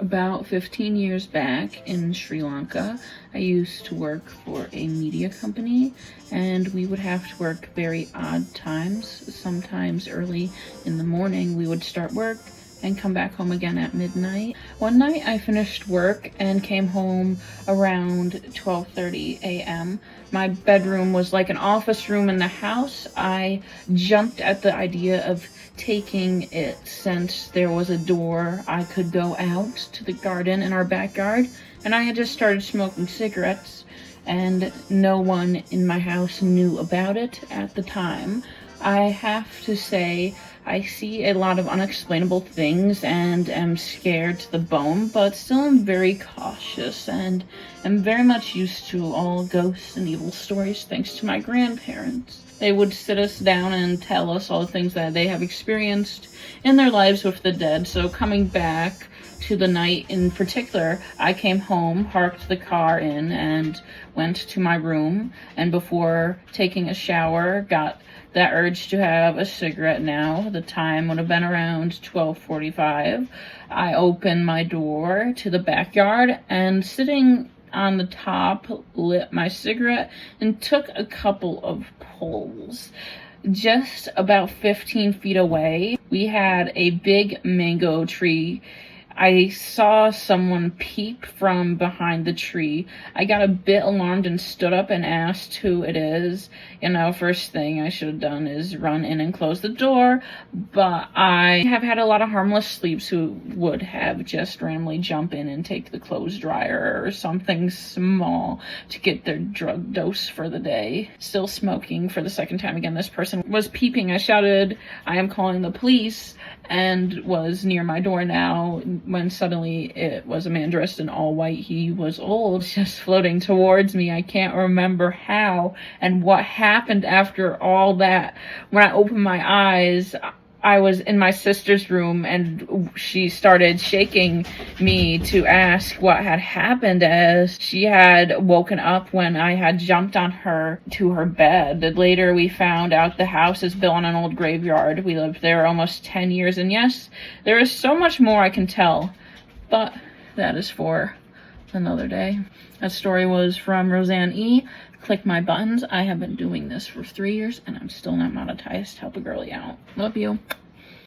About 15 years back in Sri Lanka, I used to work for a media company, and we would have to work very odd times. Sometimes early in the morning we would start work and come back home again at midnight. One night I finished work and came home around 12:30 a.m. My bedroom was like an office room in the house. I jumped at the idea of taking it since there was a door I could go out to the garden in our backyard, and I had just started smoking cigarettes and no one in my house knew about it at the time. I have to say, I see a lot of unexplainable things and am scared to the bone, but still am very cautious and am very much used to all ghosts and evil stories thanks to my grandparents. They would sit us down and tell us all the things that they have experienced in their lives with the dead. So coming back to the night in particular, I came home, parked the car in, and went to my room, and before taking a shower, got that urge to have a cigarette. Now the time would have been around 12:45. I opened my door to the backyard and sitting on the top lit my cigarette and took a couple of pulls. Just about 15 feet away, we had a big mango tree. I saw someone peep from behind the tree. I got a bit alarmed and stood up and asked who it is. First thing I should have done is run in and close the door, but I have had a lot of harmless sleeps who would have just randomly jump in and take the clothes dryer or something small to get their drug dose for the day. Still smoking for the second time again. This person was peeping. I shouted, "I am calling the police," and was near my door now when suddenly it was a man dressed in all white. He was old, just floating towards me. I can't remember how and what happened after all that. When I opened my eyes, I was in my sister's room and she started shaking me to ask what had happened, as she had woken up when I had jumped on her to her bed. Later we found out the house is built on an old graveyard. We lived there almost 10 years, and yes, there is so much more I can tell, but that is for another day. That story was from Roseanne E. Click my buttons. I have been doing this for 3 years and I'm still not monetized. Help a girlie out. Love you.